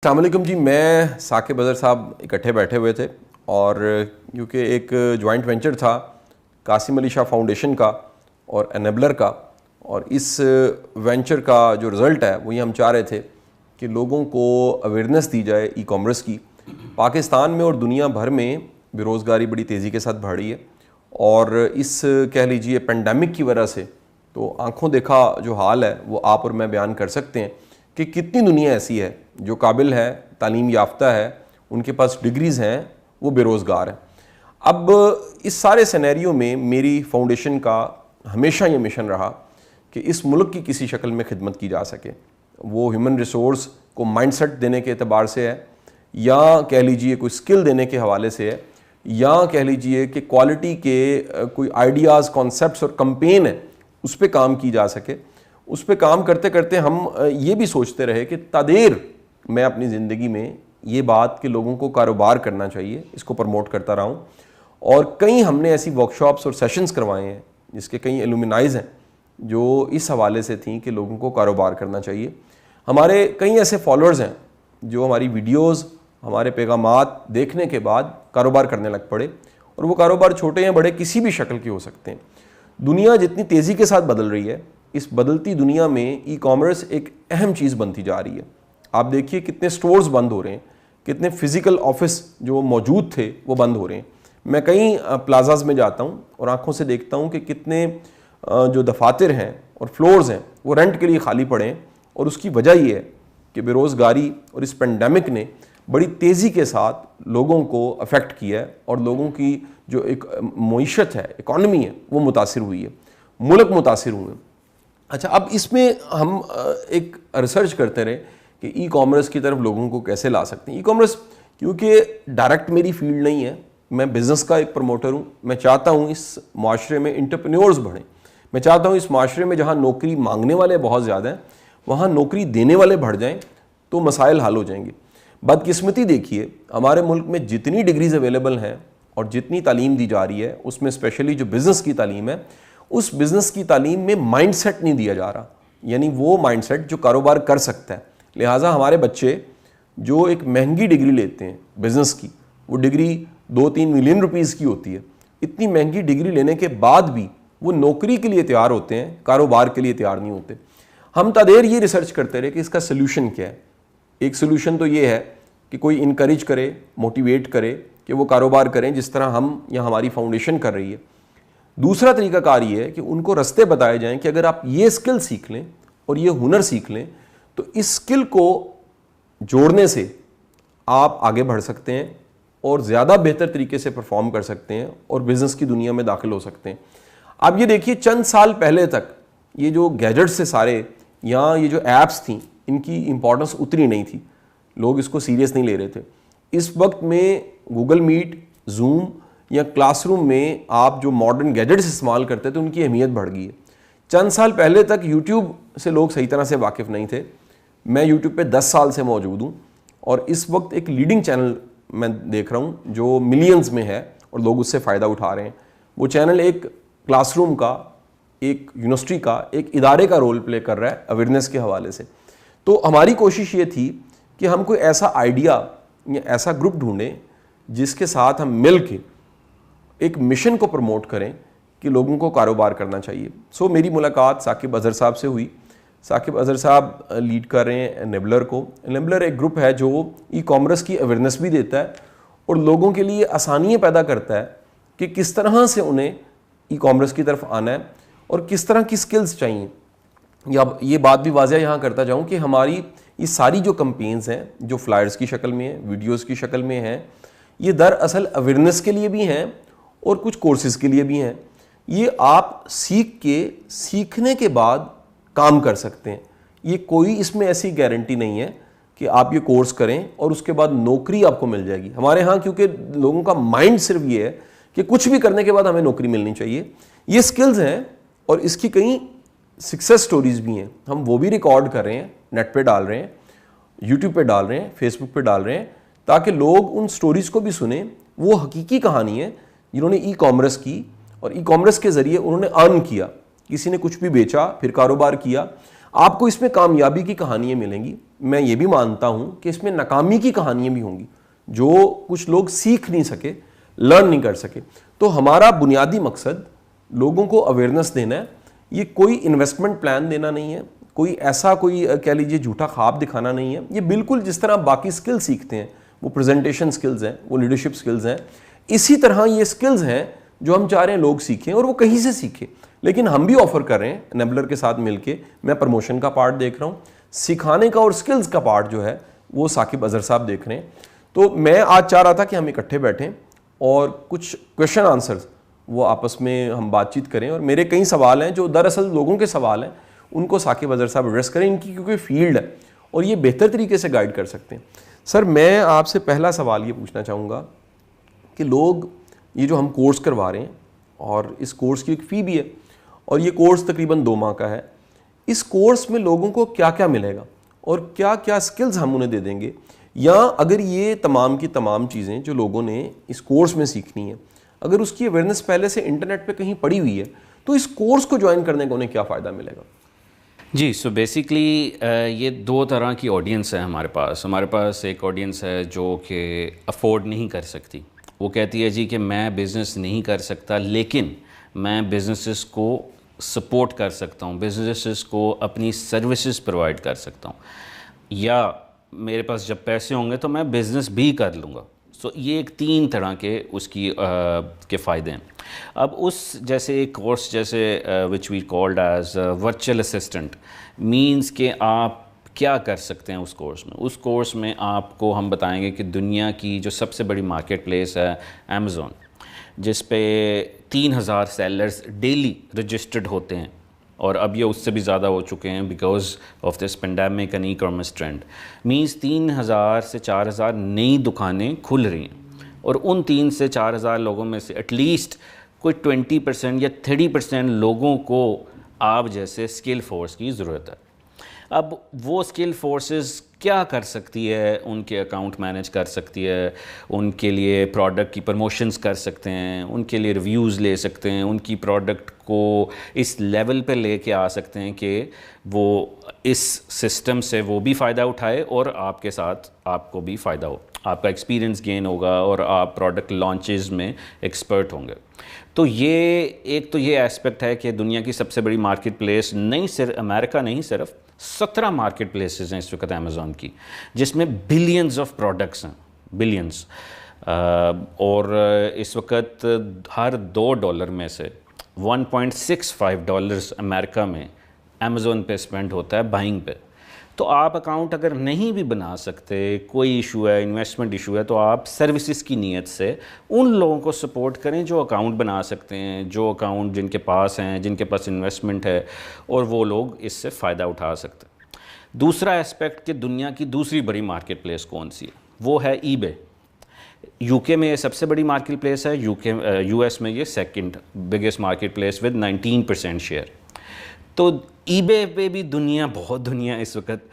السلام علیکم جی. میں ثاقب اظہر صاحب اکٹھے بیٹھے ہوئے تھے اور کیونکہ ایک جوائنٹ وینچر تھا قاسم علی شاہ فاؤنڈیشن کا اور انیبلر کا، اور اس وینچر کا جو رزلٹ ہے وہ یہ ہم چاہ رہے تھے کہ لوگوں کو اویئرنیس دی جائے ای کامرس کی. پاکستان میں اور دنیا بھر میں بے روزگاری بڑی تیزی کے ساتھ بڑھ رہی ہے، اور اس کہہ لیجئے پینڈیمک کی وجہ سے تو آنکھوں دیکھا جو حال ہے وہ آپ اور میں بیان کر سکتے ہیں کہ کتنی دنیا ایسی ہے جو قابل ہے، تعلیم یافتہ ہے، ان کے پاس ڈگریز ہیں، وہ بے روزگار ہیں. اب اس سارے سینیریو میں میری فاؤنڈیشن کا ہمیشہ یہ مشن رہا کہ اس ملک کی کسی شکل میں خدمت کی جا سکے. وہ ہیومن ریسورس کو مائنڈ سیٹ دینے کے اعتبار سے ہے، یا کہہ لیجئے کوئی سکل دینے کے حوالے سے ہے، یا کہہ لیجئے کہ کوالٹی کے کوئی آئیڈیاز، کانسیپٹس اور کمپین ہے اس پہ کام کی جا سکے. اس پہ کام کرتے کرتے ہم یہ بھی سوچتے رہے کہ تدیر میں اپنی زندگی میں یہ بات کہ لوگوں کو کاروبار کرنا چاہیے اس کو پروموٹ کرتا رہا ہوں. اور کئی ہم نے ایسی ورکشاپس اور سیشنز کروائے ہیں جس کے کئی ایلومنائز ہیں جو اس حوالے سے تھیں کہ لوگوں کو کاروبار کرنا چاہیے. ہمارے کئی ایسے فالوورز ہیں جو ہماری ویڈیوز، ہمارے پیغامات دیکھنے کے بعد کاروبار کرنے لگ پڑے، اور وہ کاروبار چھوٹے یا بڑے کسی بھی شکل کے ہو سکتے ہیں. دنیا جتنی تیزی کے ساتھ بدل رہی ہے، اس بدلتی دنیا میں ای کامرس ایک اہم چیز بنتی جا رہی ہے. آپ دیکھیے کتنے سٹورز بند ہو رہے ہیں، کتنے فزیکل آفس جو موجود تھے وہ بند ہو رہے ہیں. میں کئی پلازاز میں جاتا ہوں اور آنکھوں سے دیکھتا ہوں کہ کتنے جو دفاتر ہیں اور فلورز ہیں وہ رینٹ کے لیے خالی پڑے ہیں. اور اس کی وجہ یہ ہے کہ بے روزگاری اور اس پینڈیمک نے بڑی تیزی کے ساتھ لوگوں کو افیکٹ کیا ہے، اور لوگوں کی جو ایک معیشت ہے، اکانومی ہے، وہ متاثر ہوئی ہے، ملک متاثر ہوئے ہیں. اچھا، اب اس میں ہم ایک ریسرچ کرتے رہے کہ ای کامرس کی طرف لوگوں کو کیسے لا سکتے ہیں. ای کامرس کیونکہ ڈائریکٹ میری فیلڈ نہیں ہے، میں بزنس کا ایک پروموٹر ہوں. میں چاہتا ہوں اس معاشرے میں انٹرپرینیورز بڑھیں. میں چاہتا ہوں اس معاشرے میں جہاں نوکری مانگنے والے بہت زیادہ ہیں وہاں نوکری دینے والے بڑھ جائیں تو مسائل حل ہو جائیں گے. بدقسمتی دیکھیے ہمارے ملک میں جتنی ڈگریز اویلیبل ہیں اور جتنی تعلیم دی جا رہی ہے اس میں اسپیشلی جو بزنس کی تعلیم ہے، اس بزنس کی تعلیم میں مائنڈ سیٹ نہیں دیا جا رہا، یعنی وہ مائنڈ سیٹ جو کاروبار کر سکتا ہے. لہٰذا ہمارے بچے جو ایک مہنگی ڈگری لیتے ہیں بزنس کی، وہ ڈگری 2-3 ملین روپیز کی ہوتی ہے. اتنی مہنگی ڈگری لینے کے بعد بھی وہ نوکری کے لیے تیار ہوتے ہیں، کاروبار کے لیے تیار نہیں ہوتے. ہم تدیر یہ ریسرچ کرتے رہے کہ اس کا سلوشن کیا ہے. ایک سلوشن تو یہ ہے کہ کوئی انکریج کرے، موٹیویٹ کرے کہ وہ کاروبار کریں جس طرح ہم یا ہماری فاؤنڈیشن کر رہی ہے. دوسرا طریقہ کار یہ ہے کہ ان کو رستے بتائے جائیں کہ اگر آپ یہ اسکل سیکھ لیں اور یہ ہنر سیکھ لیں تو اس اسکل کو جوڑنے سے آپ آگے بڑھ سکتے ہیں اور زیادہ بہتر طریقے سے پرفارم کر سکتے ہیں اور بزنس کی دنیا میں داخل ہو سکتے ہیں. آپ یہ دیکھیے چند سال پہلے تک یہ جو گیجٹس سے سارے یا یہ جو ایپس تھیں ان کی امپورٹنس اتنی نہیں تھی، لوگ اس کو سیریس نہیں لے رہے تھے. اس وقت میں گوگل میٹ، زوم یا کلاس روم میں آپ جو ماڈرن گیجٹس استعمال کرتے تھے ان کی اہمیت بڑھ گئی ہے. چند سال پہلے تک یوٹیوب سے لوگ صحیح طرح سے واقف نہیں تھے. میں یوٹیوب پہ 10 سال سے موجود ہوں اور اس وقت ایک لیڈنگ چینل میں دیکھ رہا ہوں جو ملینز میں ہے اور لوگ اس سے فائدہ اٹھا رہے ہیں. وہ چینل ایک کلاس روم کا، ایک یونیورسٹی کا، ایک ادارے کا رول پلے کر رہا ہے اویئرنیس کے حوالے سے. تو ہماری کوشش یہ تھی کہ ہم کوئی ایسا آئیڈیا یا ایسا گروپ ڈھونڈیں جس کے ساتھ ہم مل کے ایک مشن کو پروموٹ کریں کہ لوگوں کو کاروبار کرنا چاہیے. میری ملاقات ثاقب اظہر صاحب سے ہوئی. ثاقب اظہر صاحب لیڈ کر رہے ہیں انیبلر کو. انیبلر ایک گروپ ہے جو ای کامرس کی اویئرنیس بھی دیتا ہے اور لوگوں کے لیے آسانیاں پیدا کرتا ہے کہ کس طرح سے انہیں ای کامرس کی طرف آنا ہے اور کس طرح کی سکلز چاہیے. یا یہ بات بھی واضح یہاں کرتا جاؤں کہ ہماری یہ ساری جو کمپینز ہیں جو فلائرز کی شکل میں ہیں، ویڈیوز کی شکل میں ہیں، یہ دراصل اویئرنیس کے لیے بھی ہیں اور کچھ کورسز کے لیے بھی ہیں. یہ آپ سیکھ کے سیکھنے کے بعد کام کر سکتے ہیں. یہ کوئی اس میں ایسی گارنٹی نہیں ہے کہ آپ یہ کورس کریں اور اس کے بعد نوکری آپ کو مل جائے گی. ہمارے ہاں کیونکہ لوگوں کا مائنڈ صرف یہ ہے کہ کچھ بھی کرنے کے بعد ہمیں نوکری ملنی چاہیے. یہ سکلز ہیں اور اس کی کئی سکسیس سٹوریز بھی ہیں. ہم وہ بھی ریکارڈ کر رہے ہیں، نیٹ پہ ڈال رہے ہیں، یوٹیوب پہ ڈال رہے ہیں، فیس بک پہ ڈال رہے ہیں تاکہ لوگ ان سٹوریز کو بھی سنیں. وہ حقیقی کہانی ہے جنہوں نے ای کامرس کی اور ای کامرس کے ذریعے انہوں نے ارن کیا. کسی نے کچھ بھی بیچا، پھر کاروبار کیا. آپ کو اس میں کامیابی کی کہانیاں ملیں گی, میں یہ بھی مانتا ہوں کہ اس میں ناکامی کی کہانیاں بھی ہوں گی, جو کچھ لوگ سیکھ نہیں سکے, لرن نہیں کر سکے. تو ہمارا بنیادی مقصد لوگوں کو اویئرنیس دینا ہے. یہ کوئی انویسٹمنٹ پلان دینا نہیں ہے, کوئی ایسا کوئی کہہ لیجیے جھوٹا خواب دکھانا نہیں ہے. یہ بالکل جس طرح باقی سکل سیکھتے ہیں, وہ پریزنٹیشن سکلز ہیں, وہ لیڈرشپ سکلز ہیں, اسی طرح یہ سکلز ہیں جو ہم چاہ رہے ہیں لوگ سیکھیں, اور وہ کہیں سے سیکھیں. لیکن ہم بھی آفر کر رہے ہیں انیبلر کے ساتھ مل کے. میں پروموشن کا پارٹ دیکھ رہا ہوں, سکھانے کا اور سکلز کا پارٹ جو ہے وہ ثاقب اظہر صاحب دیکھ رہے ہیں. تو میں آج چاہ رہا تھا کہ ہم اکٹھے بیٹھیں اور کچھ کویشچن آنسرز وہ آپس میں ہم بات چیت کریں. اور میرے کئی سوال ہیں جو دراصل لوگوں کے سوال ہیں, ان کو ثاقب اظہر صاحب ایڈریس کریں. ان کی کیونکہ فیلڈ ہے اور یہ بہتر طریقے سے گائیڈ کر سکتے ہیں. سر میں آپ سے پہلا سوال یہ پوچھنا چاہوں گا کہ لوگ یہ جو ہم کورس کروا رہے ہیں, اور اس کورس کی ایک فی بھی ہے, اور یہ کورس تقریباً 2 ماہ کا ہے, اس کورس میں لوگوں کو کیا کیا ملے گا اور کیا کیا سکلز ہم انہیں دے دیں گے؟ یا اگر یہ تمام کی تمام چیزیں جو لوگوں نے اس کورس میں سیکھنی ہیں, اگر اس کی اویئرنیس پہلے سے انٹرنیٹ پہ کہیں پڑی ہوئی ہے, تو اس کورس کو جوائن کرنے کا انہیں کیا فائدہ ملے گا؟ جی, سو بیسیکلی یہ 2 طرح کی آڈینس ہے ہمارے پاس ایک آڈینس ہے جو کہ افورڈ نہیں کر سکتی. وہ کہتی ہے جی کہ میں بزنس نہیں کر سکتا, لیکن میں بزنسز کو سپورٹ کر سکتا ہوں, بزنسز کو اپنی سروسز پرووائڈ کر سکتا ہوں, یا میرے پاس جب پیسے ہوں گے تو میں بزنس بھی کر لوں گا. سو یہ ایک 3 طرح کے اس کے فائدے ہیں. اب اس جیسے ایک کورس جیسے which we called as virtual assistant means کہ آپ کیا کر سکتے ہیں اس کورس میں آپ کو ہم بتائیں گے کہ دنیا کی جو سب سے بڑی مارکیٹ پلیس ہے امیزون, جس پہ 3000 سیلرز ڈیلی رجسٹرڈ ہوتے ہیں, اور اب یہ اس سے بھی زیادہ ہو چکے ہیں because of this pandemic and e commerce trend. Means 3000 سے 4000 نئی دکانیں کھل رہی ہیں, اور ان 3 سے 4000 لوگوں میں سے ایٹ لیسٹ کوئی 20% یا 30% لوگوں کو آپ جیسے اسکل فورس کی ضرورت ہے. اب وہ اسکل فورسز کیا کر سکتی ہے؟ ان کے اکاؤنٹ مینیج کر سکتی ہے, ان کے لیے پروڈکٹ کی پروموشنز کر سکتے ہیں, ان کے لیے ریویوز لے سکتے ہیں, ان کی پروڈکٹ کو اس لیول پہ لے کے آ سکتے ہیں کہ وہ اس سسٹم سے وہ بھی فائدہ اٹھائے اور آپ کے ساتھ آپ کو بھی فائدہ ہو, آپ کا ایکسپیرینس گین ہوگا اور آپ پروڈکٹ لانچز میں ایکسپرٹ ہوں گے. تو یہ ایک تو یہ ایسپیکٹ ہے کہ دنیا کی سب سے بڑی مارکیٹ پلیس نہیں صرف امریکہ نہیں, صرف 17 مارکیٹ پلیسز ہیں اس وقت امیزون کی, جس میں بلینز آف پروڈکٹس ہیں, بلینز. اور اس وقت ہر $2 میں سے $1.65 امریکہ میں امیزون پہ اسپینڈ ہوتا ہے بائنگ پہ. تو آپ اکاؤنٹ اگر نہیں بھی بنا سکتے, کوئی ایشو ہے, انویسٹمنٹ ایشو ہے, تو آپ سروسز کی نیت سے ان لوگوں کو سپورٹ کریں جو اکاؤنٹ بنا سکتے ہیں, جو اکاؤنٹ جن کے پاس ہیں, جن کے پاس انویسٹمنٹ ہے, اور وہ لوگ اس سے فائدہ اٹھا سکتے ہیں. دوسرا ایسپیکٹ کہ دنیا کی دوسری بڑی مارکیٹ پلیس کون سی ہے, وہ ہے ای بے. یو کے میں یہ سب سے بڑی مارکیٹ پلیس ہے, یو ایس میں یہ second biggest market place with 19% share. تو ای بے پہ بھی بہت دنیا اس وقت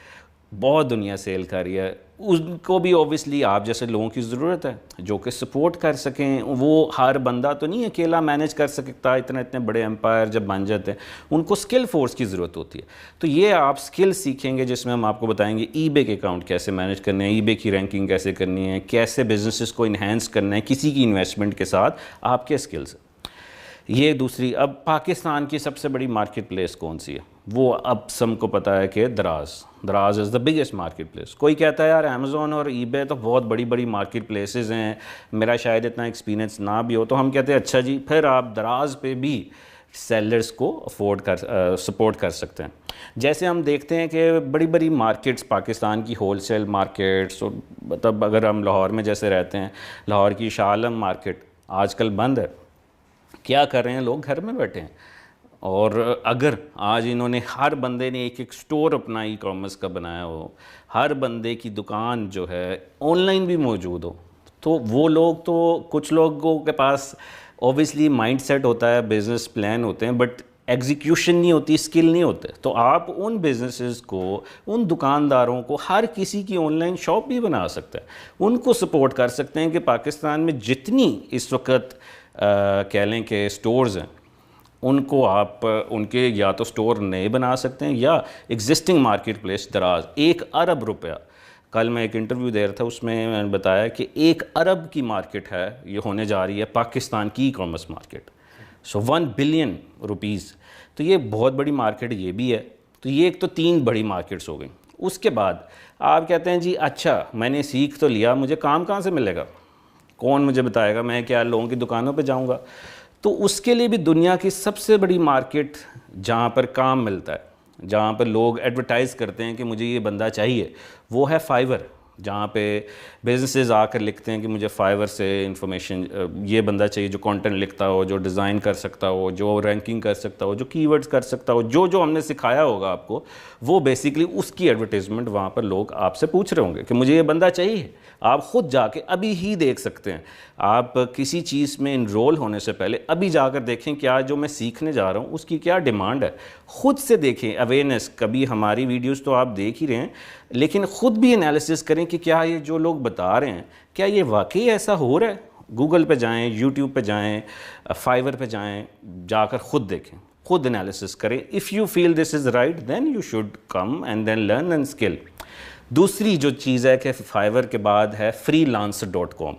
بہت دنیا سیل کر رہی ہے. ان کو بھی اوبیسلی آپ جیسے لوگوں کی ضرورت ہے جو کہ سپورٹ کر سکیں. وہ ہر بندہ تو نہیں اکیلا مینیج کر سکتا, اتنے بڑے امپائر جب بن جاتے ہیں ان کو اسکل فورس کی ضرورت ہوتی ہے. تو یہ آپ اسکل سیکھیں گے جس میں ہم آپ کو بتائیں گے ای بے کے اکاؤنٹ کیسے مینیج کرنے ہیں, ای بے کی رینکنگ کیسے کرنی ہے, کیسے بزنسز کو انہینس کرنا ہے کسی کی انویسٹمنٹ کے ساتھ, آپ کے اسکلز. یہ دوسری. اب پاکستان کی سب سے بڑی مارکیٹ پلیس کون سی ہے؟ وہ اب سب کو پتہ ہے کہ دراز از دا بگیسٹ مارکیٹ پلیس. کوئی کہتا ہے یار امیزون اور ای بے تو بہت بڑی بڑی مارکیٹ پلیسز ہیں, میرا شاید اتنا ایکسپیرینس نہ بھی ہو. تو ہم کہتے ہیں اچھا جی, پھر آپ دراز پہ بھی سیلرز کو سپورٹ کر سکتے ہیں. جیسے ہم دیکھتے ہیں کہ بڑی بڑی مارکیٹس پاکستان کی ہول سیل مارکیٹس, مطلب اگر ہم لاہور میں جیسے رہتے ہیں, لاہور کی شاہ عالم مارکیٹ آج کل بند ہے. کیا کر رہے ہیں لوگ؟ گھر میں بیٹھے ہیں. اور اگر آج انہوں نے ہر بندے نے ایک سٹور اپنا ای کامرس کا بنایا ہو, ہر بندے کی دکان جو ہے آن لائن بھی موجود ہو, تو وہ لوگ تو کچھ لوگوں کے پاس اوبیسلی مائنڈ سیٹ ہوتا ہے, بزنس پلان ہوتے ہیں, بٹ ایگزیکیوشن نہیں ہوتی, اسکل نہیں ہوتے. تو آپ ان بزنسز کو, ان دکانداروں کو, ہر کسی کی آن لائن شاپ بھی بنا سکتے ہیں, ان کو سپورٹ کر سکتے ہیں کہ پاکستان میں جتنی اس وقت کہہ لیں کہ سٹورز ہیں ان کو آپ ان کے یا تو سٹور نئے بنا سکتے ہیں یا ایگزسٹنگ مارکیٹ پلیس دراز 1 ارب روپیہ. کل میں ایک انٹرویو دے رہا تھا, اس میں نے بتایا کہ 1 ارب کی مارکیٹ ہے, یہ ہونے جا رہی ہے پاکستان کی ای کامرس مارکیٹ. سو 1 بلین روپیز, تو یہ بہت بڑی مارکیٹ یہ بھی ہے. تو یہ ایک تو 3 بڑی مارکیٹس ہو گئیں. اس کے بعد آپ کہتے ہیں جی اچھا میں نے سیکھ تو لیا, مجھے کام کہاں سے ملے گا, کون مجھے بتائے گا, میں کیا لوگوں کی دکانوں پہ جاؤں گا؟ تو اس کے لیے بھی دنیا کی سب سے بڑی مارکیٹ جہاں پر کام ملتا ہے, جہاں پہ لوگ ایڈورٹائز کرتے ہیں کہ مجھے یہ بندہ چاہیے, وہ ہے فائیور. جہاں پہ بزنسز آ کر لکھتے ہیں کہ مجھے فائیور سے انفارمیشن, یہ بندہ چاہیے جو کانٹینٹ لکھتا ہو, جو ڈیزائن کر سکتا ہو, جو رینکنگ کر سکتا ہو, جو کی ورڈز کر سکتا ہو, جو ہم نے سکھایا ہوگا آپ کو, وہ بیسیکلی اس کی ایڈورٹیزمنٹ وہاں پر لوگ آپ سے پوچھ رہے ہوں گے کہ مجھے یہ بندہ چاہیے. آپ خود جا کے ابھی ہی دیکھ سکتے ہیں, آپ کسی چیز میں انرول ہونے سے پہلے ابھی جا کر دیکھیں کیا جو میں سیکھنے جا رہا ہوں اس کی کیا ڈیمانڈ ہے. خود سے دیکھیں اویئرنیس, کبھی ہماری ویڈیوز تو آپ دیکھ ہی رہے ہیں, لیکن خود بھی انالیسس کریں کہ کیا یہ جو لوگ بتا رہے ہیں کیا یہ واقعی ایسا ہو رہا ہے. گوگل پہ جائیں, یوٹیوب پہ جائیں, فائیور پہ جائیں, جا کر خود دیکھیں, خود انالیسس کریں. If you feel this is right then you should come and then learn and skill. دوسری جو چیز ہے کہ فائیور کے بعد ہے freelancer.com,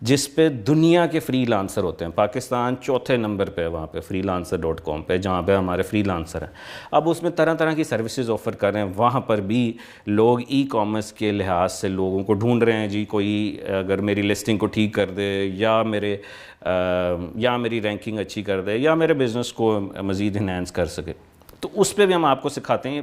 جس پہ دنیا کے فری لانسر ہوتے ہیں. پاکستان 4تھے نمبر پہ وہاں پہ freelancer.com پہ, جہاں پہ ہمارے فری لانسر ہیں. اب اس میں طرح طرح کی سروسز آفر کر رہے ہیں. وہاں پر بھی لوگ ای کامرس کے لحاظ سے لوگوں کو ڈھونڈ رہے ہیں, جی کوئی اگر میری لسٹنگ کو ٹھیک کر دے, یا میری رینکنگ اچھی کر دے, یا میرے بزنس کو مزید انہینس کر سکے. تو اس پہ بھی ہم آپ کو سکھاتے ہیں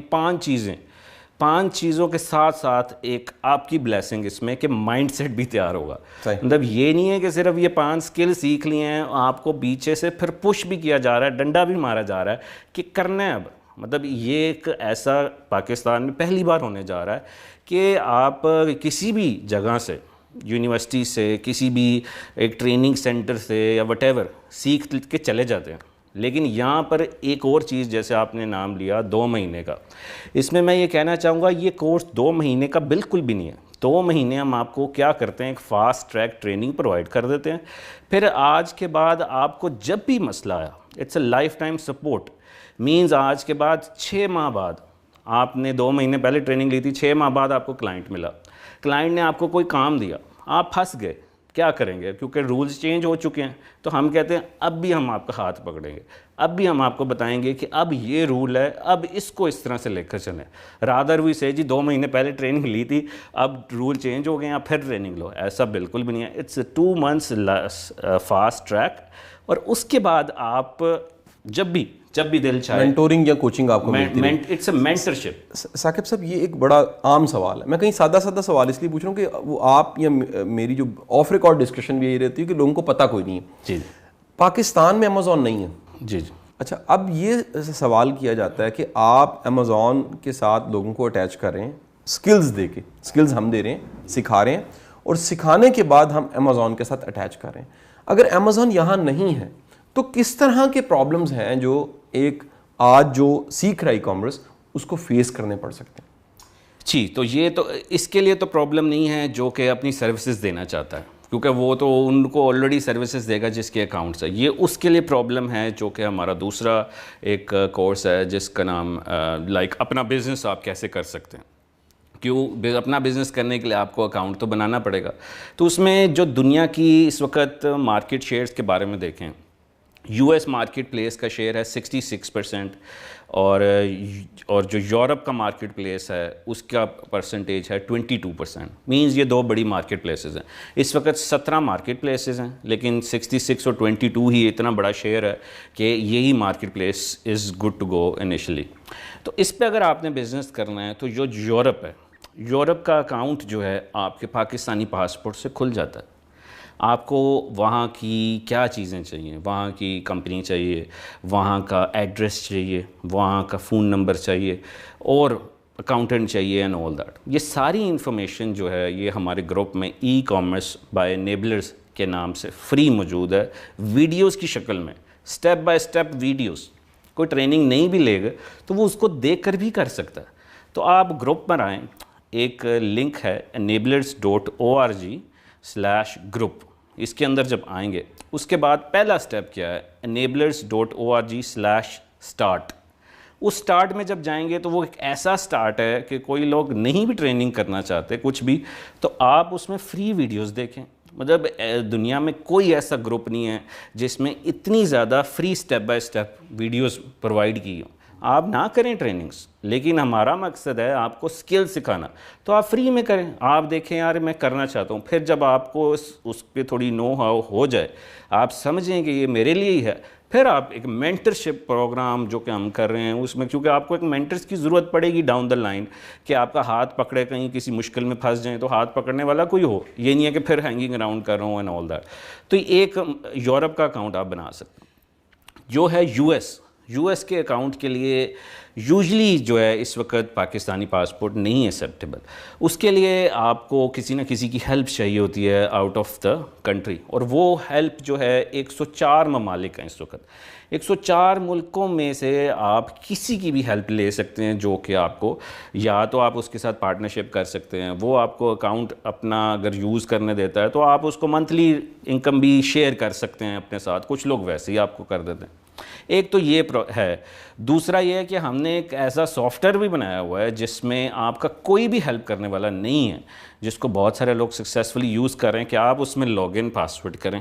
5 چیزوں کے ساتھ ساتھ ایک آپ کی بلیسنگ اس میں کہ مائنڈ سیٹ بھی تیار ہوگا. مطلب یہ نہیں ہے کہ صرف یہ 5 سکل سیکھ لیے ہیں, آپ کو پیچھے سے پھر پش بھی کیا جا رہا ہے, ڈنڈا بھی مارا جا رہا ہے کہ کرنا ہے اب. مطلب یہ ایک ایسا پاکستان میں پہلی بار ہونے جا رہا ہے کہ آپ کسی بھی جگہ سے, یونیورسٹی سے, کسی بھی ایک ٹریننگ سینٹر سے یا وٹ ایور سیکھ کے چلے جاتے ہیں. لیکن یہاں پر ایک اور چیز, جیسے آپ نے نام لیا 2 مہینے کا, اس میں میں یہ کہنا چاہوں گا یہ کورس 2 مہینے کا بالکل بھی نہیں ہے. 2 مہینے ہم آپ کو کیا کرتے ہیں, ایک فاسٹ ٹریک ٹریننگ پرووائڈ کر دیتے ہیں. پھر آج کے بعد آپ کو جب بھی مسئلہ آیا, it's a lifetime support. Means آج کے بعد 6 ماہ بعد, آپ نے 2 مہینے پہلے ٹریننگ لی تھی, 6 ماہ بعد آپ کو کلائنٹ ملا, کلائنٹ نے آپ کو کوئی کام دیا, آپ پھنس گئے, کیا کریں گے؟ کیونکہ رولز چینج ہو چکے ہیں. تو ہم کہتے ہیں اب بھی ہم آپ کا ہاتھ پکڑیں گے, اب بھی ہم آپ کو بتائیں گے کہ اب یہ رول ہے, اب اس کو اس طرح سے لے کر چلیں. رادر وی سے جی 2 مہینے پہلے ٹریننگ لی تھی, اب رول چینج ہو گئے ہیں, اب پھر ٹریننگ لو. ایسا بالکل بھی نہیں ہے. It's 2 months fast track. اور اس کے بعد آپ جب بھی دل چاہے مینٹورنگ یا کوچنگ آپ کو ملتی ہے. It's a mentorship. ثاقب صاحب یہ ایک بڑا عام سوال ہے, میں کہیں سادہ سوال اس لیے پوچھ رہا ہوں کہ وہ آپ یا میری جو آف ریکارڈ ڈسکشن بھی یہی رہتی ہے کہ لوگوں کو پتہ کوئی نہیں ہے. جی پاکستان میں امیزون نہیں ہے. جی. اچھا, اب یہ سوال کیا جاتا ہے کہ آپ امیزون کے ساتھ لوگوں کو اٹیچ کر رہے ہیں سکلز دے کے, سکلز ہم دے رہے ہیں, سکھا رہے ہیں, اور سکھانے کے بعد ہم امیزون کے ساتھ اٹیچ کر رہے ہیں. اگر امیزون یہاں نہیں ہے تو کس طرح کے پرابلمز ہیں جو ایک آج جو سیکھ رہا ہے ای کامرس اس کو فیس کرنے پڑ سکتے ہیں؟ جی, تو یہ تو اس کے لیے تو پرابلم نہیں ہے جو کہ اپنی سروسز دینا چاہتا ہے, کیونکہ وہ تو ان کو آلریڈی سروسز دے گا جس کے اکاؤنٹس ہے. یہ اس کے لیے پرابلم ہے جو کہ ہمارا دوسرا ایک کورس ہے جس کا نام لائک اپنا بزنس آپ کیسے کر سکتے ہیں. کیوں اپنا بزنس کرنے کے لیے آپ کو اکاؤنٹ تو بنانا پڑے گا. تو اس میں جو دنیا کی اس وقت مارکیٹ شیئرز کے بارے میں دیکھیں, یو ایس مارکیٹ پلیس کا شیئر ہے 66%, اور جو یورپ کا مارکیٹ پلیس ہے اس کا پرسنٹیج ہے 22%. مینز یہ 2 بڑی مارکیٹ پلیسز ہیں. اس وقت 17 مارکیٹ پلیسز ہیں, لیکن 66 اور 22 ہی اتنا بڑا شیئر ہے کہ یہی marketplace is good to go initially. تو اس پہ اگر آپ نے بزنس کرنا ہے تو جو یورپ ہے, یورپ کا اکاؤنٹ جو ہے آپ کے پاکستانی پاسپورٹ سے کھل جاتا ہے. آپ کو وہاں کی کیا چیزیں چاہیے, وہاں کی کمپنی چاہیے, وہاں کا ایڈریس چاہیے, وہاں کا فون نمبر چاہیے, اور اکاؤنٹنٹ چاہیے اینڈ آل دیٹ. یہ ساری انفارمیشن جو ہے یہ ہمارے گروپ میں ای کامرس بائی انیبلرز کے نام سے فری موجود ہے, ویڈیوز کی شکل میں, سٹیپ بائی سٹیپ ویڈیوز. کوئی ٹریننگ نہیں بھی لے گا تو وہ اس کو دیکھ کر بھی کر سکتا ہے. تو آپ گروپ پر آئیں, ایک لنک ہے enablers.org/group, اس کے اندر جب آئیں گے اس کے بعد پہلا سٹیپ کیا ہے, enablers.org/start. اس سٹارٹ میں جب جائیں گے تو وہ ایک ایسا سٹارٹ ہے کہ کوئی لوگ نہیں بھی ٹریننگ کرنا چاہتے کچھ بھی, تو آپ اس میں فری ویڈیوز دیکھیں. مطلب دنیا میں کوئی ایسا گروپ نہیں ہے جس میں اتنی زیادہ free step by step videos provide کی ہوں. آپ نہ کریں ٹریننگز, لیکن ہمارا مقصد ہے آپ کو سکل سکھانا, تو آپ فری میں کریں. آپ دیکھیں یار میں کرنا چاہتا ہوں, پھر جب آپ کو اس پہ تھوڑی نو ہاؤ ہو جائے, آپ سمجھیں کہ یہ میرے لیے ہی ہے, پھر آپ ایک مینٹرشپ پروگرام جو کہ ہم کر رہے ہیں اس میں, کیونکہ آپ کو ایک مینٹرس کی ضرورت پڑے گی ڈاؤن دا لائن, کہ آپ کا ہاتھ پکڑے, کہیں کسی مشکل میں پھنس جائیں تو ہاتھ پکڑنے والا کوئی ہو, یہ نہیں ہے کہ پھر ہینگنگ اراؤنڈ کر رہا ہوں اینڈ آل دیٹ. تو ایک یورپ کا اکاؤنٹ آپ بنا سکتے ہیں. جو ہے یو ایس کے اکاؤنٹ کے لیے یوزلی جو ہے اس وقت پاکستانی پاسپورٹ نہیں ایکسیپٹیبل. اس کے لیے آپ کو کسی نہ کسی کی ہیلپ چاہیے ہوتی ہے آؤٹ آف دا کنٹری, اور وہ ہیلپ جو ہے 104 ممالک ہیں اس وقت. 104 ملکوں میں سے آپ کسی کی بھی ہیلپ لے سکتے ہیں, جو کہ آپ کو یا تو آپ اس کے ساتھ پارٹنرشپ کر سکتے ہیں, وہ آپ کو اکاؤنٹ اپنا اگر یوز کرنے دیتا ہے تو آپ اس کو منتھلی انکم بھی شیئر کر سکتے ہیں اپنے ساتھ, کچھ لوگ ویسے ہی آپ کو کر دیتے ہیں. ایک تو یہ ہے. دوسرا یہ ہے کہ ہم نے ایک ایسا سافٹ ویئر بھی بنایا ہوا ہے جس میں آپ کا کوئی بھی ہیلپ کرنے والا نہیں ہے, جس کو بہت سارے لوگ سکسیزفلی یوز کر رہے ہیں, کہ آپ اس میں لاگ ان پاسورڈ کریں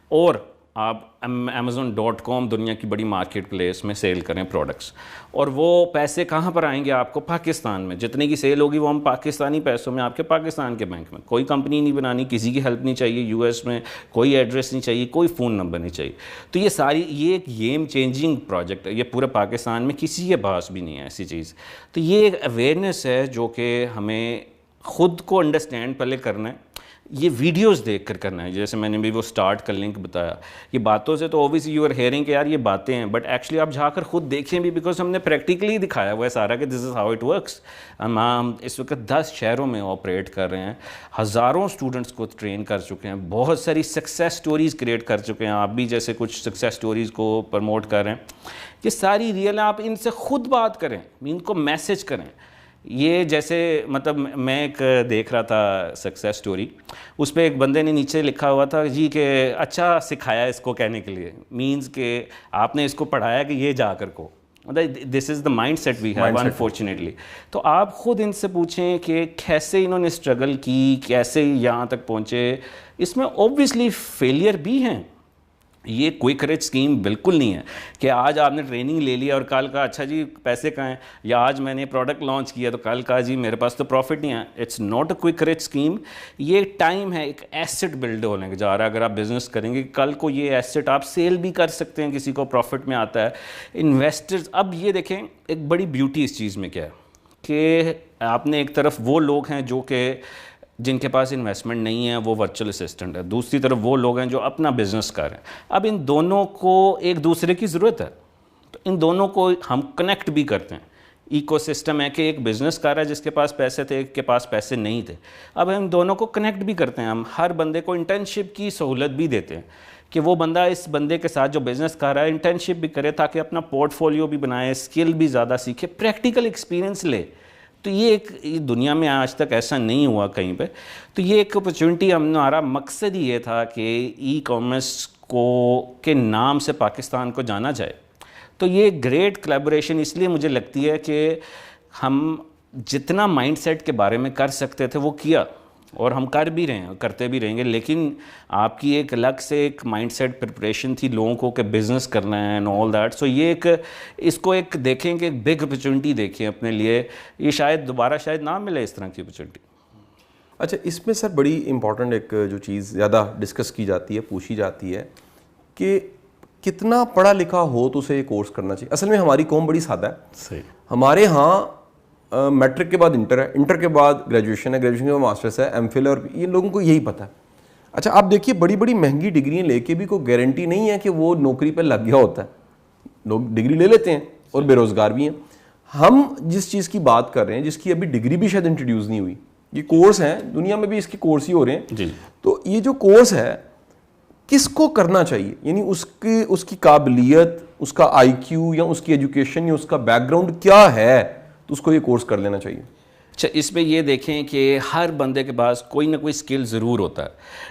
اور آپ Amazon.com دنیا کی بڑی مارکیٹ پلیس میں سیل کریں پروڈکٹس, اور وہ پیسے کہاں پر آئیں گے آپ کو؟ پاکستان میں. جتنے کی سیل ہوگی وہ ہم پاکستانی پیسوں میں آپ کے پاکستان کے بینک میں. کوئی کمپنی نہیں بنانی, کسی کی ہیلپ نہیں چاہیے, یو ایس میں کوئی ایڈریس نہیں چاہیے, کوئی فون نمبر نہیں چاہیے. تو یہ ایک گیم چینجنگ پروجیکٹ ہے, یہ پورے پاکستان میں کسی کے پاس بھی نہیں ہے ایسی چیز. تو یہ ایک اویئرنیس ہے جو کہ ہمیں خود کو انڈرسٹینڈ پہلے کرنا ہے, یہ ویڈیوز دیکھ کر کرنا ہے. جیسے میں نے بھی وہ سٹارٹ کا لنک بتایا, یہ باتوں سے تو اوبویسلی یو آر ہیئرنگ کہ یار یہ باتیں ہیں, بٹ ایکچولی آپ جا کر خود دیکھیں بھی, بیکاز ہم نے پریکٹیکلی دکھایا ہوا ہے سارا کہ دس از ہاؤ اٹ ورکس. ہم اس وقت 10 شہروں میں آپریٹ کر رہے ہیں, ہزاروں اسٹوڈنٹس کو ٹرین کر چکے ہیں, بہت ساری سکسیس سٹوریز کریٹ کر چکے ہیں. آپ بھی جیسے کچھ سکسیس سٹوریز کو پروموٹ کر رہے ہیں, یہ ساری ریئل ہیں. آپ ان سے خود بات کریں, ان کو میسج کریں. یہ جیسے مطلب میں ایک دیکھ رہا تھا سکسیس سٹوری, اس پہ ایک بندے نے نیچے لکھا ہوا تھا جی کہ اچھا سکھایا اس کو کہنے کے لیے, مینز کہ آپ نے اس کو پڑھایا کہ یہ جا کر کو, this is the mindset we have unfortunately. تو آپ خود ان سے پوچھیں کہ کیسے انہوں نے اسٹرگل کی, کیسے یہاں تک پہنچے. اس میں اوبویسلی فیلئر بھی ہیں, یہ کوئک ریچ اسکیم بالکل نہیں ہے کہ آج آپ نے ٹریننگ لے لیا اور کل کا اچھا جی پیسے کہاں ہیں, یا آج میں نے پروڈکٹ لانچ کیا تو کل کا جی میرے پاس تو پروفٹ نہیں ہے. It's not a quick rich scheme. یہ ٹائم ہے, ایک ایسٹ بلڈ ہونے کے جا رہا ہے. اگر آپ بزنس کریں گے کل کو یہ ایسٹ آپ سیل بھی کر سکتے ہیں, کسی کو پروفٹ میں آتا ہے. انویسٹرز, اب یہ دیکھیں ایک بڑی بیوٹی اس چیز میں کیا ہے کہ آپ نے ایک طرف وہ لوگ ہیں جو کہ جن کے پاس انویسٹمنٹ نہیں ہے, وہ ورچوئل اسسٹنٹ ہے. دوسری طرف وہ لوگ ہیں جو اپنا بزنس کر رہے ہیں. اب ان دونوں کو ایک دوسرے کی ضرورت ہے, تو ان دونوں کو ہم کنیکٹ بھی کرتے ہیں. ایکو سسٹم ہے کہ ایک بزنس کر رہا ہے جس کے پاس پیسے تھے, ایک کے پاس پیسے نہیں تھے. اب ہم دونوں کو کنیکٹ بھی کرتے ہیں. ہم ہر بندے کو انٹرنشپ کی سہولت بھی دیتے ہیں کہ وہ بندہ اس بندے کے ساتھ جو بزنس کر رہا ہے انٹرنشپ بھی کرے, تاکہ اپنا پورٹ فولیو بھی بنائے, اسکل بھی زیادہ سیکھے, پریکٹیکل ایکسپیرینس لے. تو یہ ایک دنیا میں آج تک ایسا نہیں ہوا کہیں پہ. تو یہ ایک اپرچونٹی, ہمارا مقصد یہ تھا کہ ای کامرس کے نام سے پاکستان کو جانا جائے. تو یہ گریٹ کلیبوریشن اس لیے مجھے لگتی ہے کہ ہم جتنا مائنڈ سیٹ کے بارے میں کر سکتے تھے وہ کیا, اور ہم کر بھی رہے ہیں, کرتے بھی رہیں گے. لیکن آپ کی ایک الگ سے ایک مائنڈ سیٹ پریپریشن تھی لوگوں کو کہ بزنس کرنا ہے اینڈ آل دیٹ. سو یہ ایک, اس کو ایک دیکھیں کہ ایک بگ اپرچونٹی دیکھیں اپنے لیے. یہ شاید دوبارہ شاید نہ ملے اس طرح کی اپرچونٹی. اچھا, اس میں سر بڑی امپورٹنٹ ایک جو چیز زیادہ ڈسکس کی جاتی ہے, پوچھی جاتی ہے کہ کتنا پڑھا لکھا ہو تو اسے یہ کورس کرنا چاہیے. اصل میں ہماری قوم بڑی سادہ ہے. صحیح. ہمارے ہاں میٹرک کے بعد انٹر ہے, انٹر کے بعد گریجویشن ہے, گریجویشن کے بعد ماسٹرس ہے, ایم فل ہے, اور یہ لوگوں کو یہی پتہ ہے. اچھا, آپ دیکھیے بڑی بڑی مہنگی ڈگریاں لے کے بھی کوئی گارنٹی نہیں ہے کہ وہ نوکری پہ لگ گیا ہوتا ہے. لوگ ڈگری لے لیتے ہیں اور بے روزگار بھی ہیں. ہم جس چیز کی بات کر رہے ہیں, جس کی ابھی ڈگری بھی شاید انٹروڈیوس نہیں ہوئی, یہ کورس ہیں, دنیا میں بھی اس کے کورس ہی ہو رہے ہیں. تو یہ جو کورس ہے کس کو کرنا چاہیے, یعنی اس کی قابلیت, اس کا آئی کیو یا اس کی ایجوکیشن یا اس کا بیک گراؤنڈ کیا ہے, تو اس کو یہ کورس کر لینا چاہیے. اچھا اس پہ یہ دیکھیں کہ ہر بندے کے پاس کوئی نہ کوئی اسکل ضرور ہوتا ہے.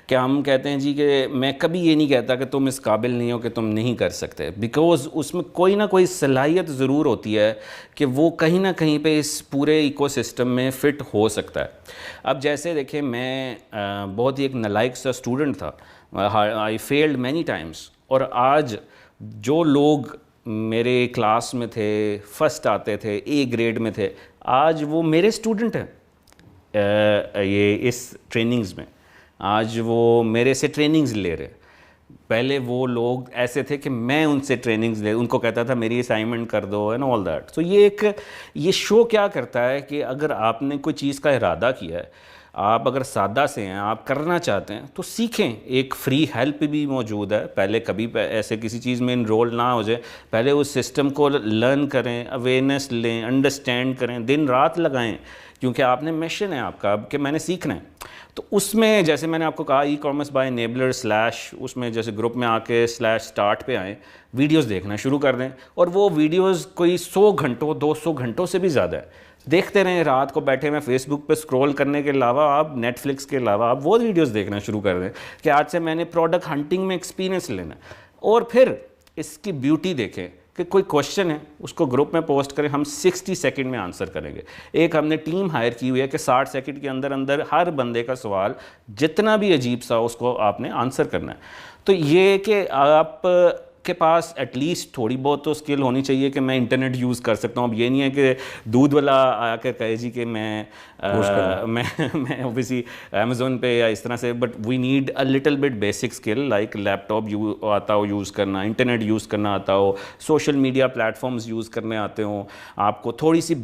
کہ ہم کہتے ہیں جی کہ میں کبھی یہ نہیں کہتا کہ تم اس قابل نہیں ہو کہ تم نہیں کر سکتے, بیکاز اس میں کوئی نہ کوئی صلاحیت ضرور ہوتی ہے کہ وہ کہیں نہ کہیں پہ اس پورے ایکو سسٹم میں فٹ ہو سکتا ہے. اب جیسے دیکھیں میں بہت ہی ایک نالائق سا اسٹوڈنٹ تھا, آئی فیلڈ مینی ٹائمس, اور آج جو لوگ میرے کلاس میں تھے, فرسٹ آتے تھے, اے گریڈ میں تھے, آج وہ میرے اسٹوڈنٹ ہیں یہ اس ٹریننگز میں, آج وہ میرے سے ٹریننگز لے رہے. پہلے وہ لوگ ایسے تھے کہ میں ان سے ٹریننگز ان کو کہتا تھا میری اسائنمنٹ کر دو اینڈ آل دیٹ. تو یہ شو کیا کرتا ہے کہ اگر آپ نے کوئی چیز کا ارادہ کیا ہے, آپ اگر سادہ سے ہیں, آپ کرنا چاہتے ہیں تو سیکھیں. ایک فری ہیلپ بھی موجود ہے, پہلے کبھی ایسے کسی چیز میں انرول نہ ہو جائے, پہلے اس سسٹم کو لرن کریں, اویئرنیس لیں, انڈرسٹینڈ کریں, دن رات لگائیں, کیونکہ آپ نے مشن ہے آپ کا اب کہ میں نے سیکھنا ہے. تو اس میں جیسے میں نے آپ کو کہا ای کامرس بائی انیبلر / اس میں جیسے گروپ میں آ کے /start پہ آئیں, ویڈیوز دیکھنا شروع کر دیں, اور وہ ویڈیوز کوئی 100 گھنٹوں 200 گھنٹوں سے بھی زیادہ ہے, دیکھتے رہیں. رات کو بیٹھے میں فیس بک پہ اسکرول کرنے کے علاوہ آپ نیٹ فلکس کے علاوہ آپ وہ ویڈیوز دیکھنا شروع کر دیں کہ آج سے میں نے پروڈکٹ ہنٹنگ میں ایکسپیرینس لینا ہے. اور پھر اس کی بیوٹی دیکھیں کہ کوئی کوشچن ہے اس کو گروپ میں پوسٹ کریں, ہم 60 سیکنڈ میں آنسر کریں گے. ایک ہم نے ٹیم ہائر کی ہوئی ہے کہ 60 سیکنڈ کے اندر ہر بندے کا سوال جتنا بھی عجیب سا اس کو آپ نے آنسر کرنا ہے. تو یہ کہ آپ کے پاس ایٹ لیسٹ تھوڑی بہت تو اسکل ہونی چاہیے کہ میں انٹرنیٹ یوز کر سکتا ہوں. اب یہ نہیں ہے کہ دودھ والا آ کے کہے جی کہ میں اوبیسلی امیزون پہ یا اس طرح سے, but we need a little bit basic skill like laptop آتا ہو یوز کرنا, انٹرنیٹ یوز کرنا آتا ہو, سوشل میڈیا پلیٹفارمز یوز کرنے آتے ہوں, آپ کو تھوڑی سی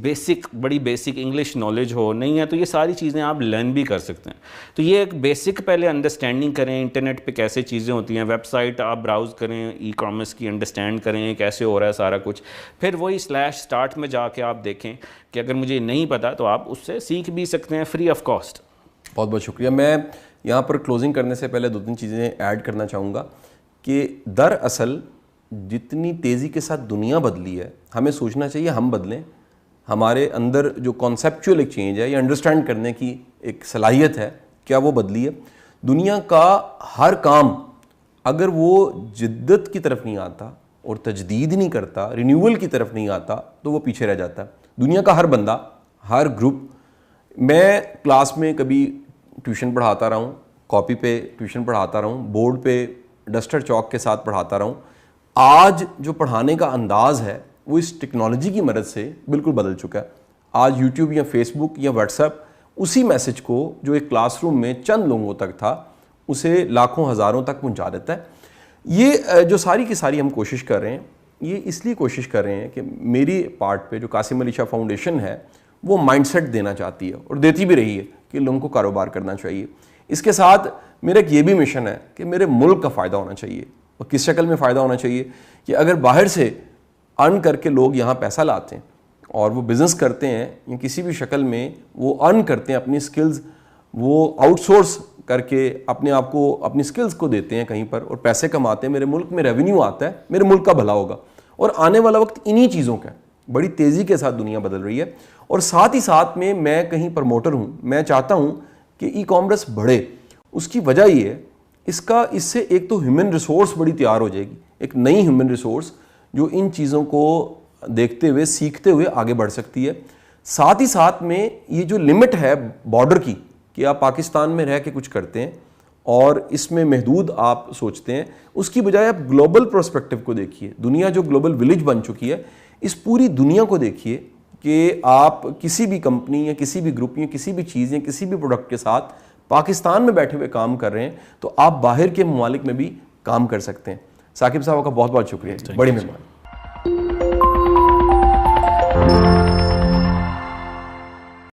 بڑی بیسک انگلش نالج ہو. نہیں ہے تو یہ ساری چیزیں آپ لرن بھی کر سکتے ہیں. تو یہ ایک بیسک پہلے انڈرسٹینڈنگ کریں, انٹرنیٹ پہ کیسے چیزیں ہوتی ہیں, ویب سائٹ آپ براؤز کریں, ای کامرس کی انڈرسٹینڈ کریں کیسے ہو رہا ہے سارا کچھ. پھر وہی /start میں جا کے آپ دیکھیں کہ اگر مجھے نہیں پتا تو آپ اس سے سیکھ بھی سکتے ہیں فری آف کاسٹ. بہت بہت شکریہ. میں یہاں پر کلوزنگ کرنے سے پہلے 2-3 چیزیں ایڈ کرنا چاہوں گا کہ دراصل جتنی تیزی کے ساتھ دنیا بدلی ہے, ہمیں سوچنا چاہیے ہم بدلیں. ہمارے اندر جو کانسیپچول ایک چینج ہے یا انڈرسٹینڈ کرنے کی ایک صلاحیت ہے, کیا وہ بدلی ہے؟ دنیا کا ہر کام اگر وہ جدت کی طرف نہیں آتا اور تجدید نہیں کرتا, رینیول کی طرف نہیں آتا, تو وہ پیچھے رہ جاتا ہے. دنیا کا ہر بندہ, ہر گروپ, میں کلاس میں کبھی ٹیوشن پڑھاتا رہا ہوں, کاپی پہ ٹیوشن پڑھاتا رہا ہوں, بورڈ پہ ڈسٹر چاک کے ساتھ پڑھاتا رہا ہوں, آج جو پڑھانے کا انداز ہے وہ اس ٹیکنالوجی کی مدد سے بالکل بدل چکا ہے. آج یوٹیوب یا فیس بک یا واٹس ایپ اسی میسج کو جو ایک کلاس روم میں چند لوگوں تک تھا اسے لاکھوں ہزاروں تک پہنچا دیتا ہے. یہ جو ساری کی ساری ہم کوشش کر رہے ہیں, یہ اس لیے کوشش کر رہے ہیں کہ میری پارٹ پہ جو قاسم علی شاہ فاؤنڈیشن ہے وہ مائنڈ سیٹ دینا چاہتی ہے اور دیتی بھی رہی ہے کہ لوگوں کو کاروبار کرنا چاہیے. اس کے ساتھ میرا ایک یہ بھی مشن ہے کہ میرے ملک کا فائدہ ہونا چاہیے. اور کس شکل میں فائدہ ہونا چاہیے کہ اگر باہر سے ارن کر کے لوگ یہاں پیسہ لاتے ہیں اور وہ بزنس کرتے ہیں یا کسی بھی شکل میں وہ ارن کرتے ہیں, اپنی سکلز وہ آؤٹ سورس کر کے اپنے آپ کو اپنی سکلز کو دیتے ہیں کہیں پر اور پیسے کماتے ہیں, میرے ملک میں ریونیو آتا ہے, میرے ملک کا بھلا ہوگا. اور آنے والا وقت انہی چیزوں کا ہے. بڑی تیزی کے ساتھ دنیا بدل رہی ہے اور ساتھ ہی ساتھ میں کہیں پروموٹر ہوں, میں چاہتا ہوں کہ ای کامرس بڑھے. اس کی وجہ یہ ہے اس سے ایک تو ہیومن ریسورس بڑی تیار ہو جائے گی, ایک نئی ہیومن ریسورس جو ان چیزوں کو دیکھتے ہوئے سیکھتے ہوئے آگے بڑھ سکتی ہے. ساتھ ہی ساتھ میں یہ جو لمٹ ہے بارڈر کی کہ آپ پاکستان میں رہ کے کچھ کرتے ہیں اور اس میں محدود آپ سوچتے ہیں, اس کی بجائے آپ گلوبل پرسپیکٹو کو دیکھیے. دنیا جو گلوبل ولیج بن چکی ہے, اس پوری دنیا کو دیکھیے کہ آپ کسی بھی کمپنی یا کسی بھی گروپ یا کسی بھی چیز یا کسی بھی پروڈکٹ کے ساتھ پاکستان میں بیٹھے ہوئے کام کر رہے ہیں تو آپ باہر کے ممالک میں بھی کام کر سکتے ہیں. ثاقب صاحب کا بہت بہت شکریہ, بڑی مہربانی.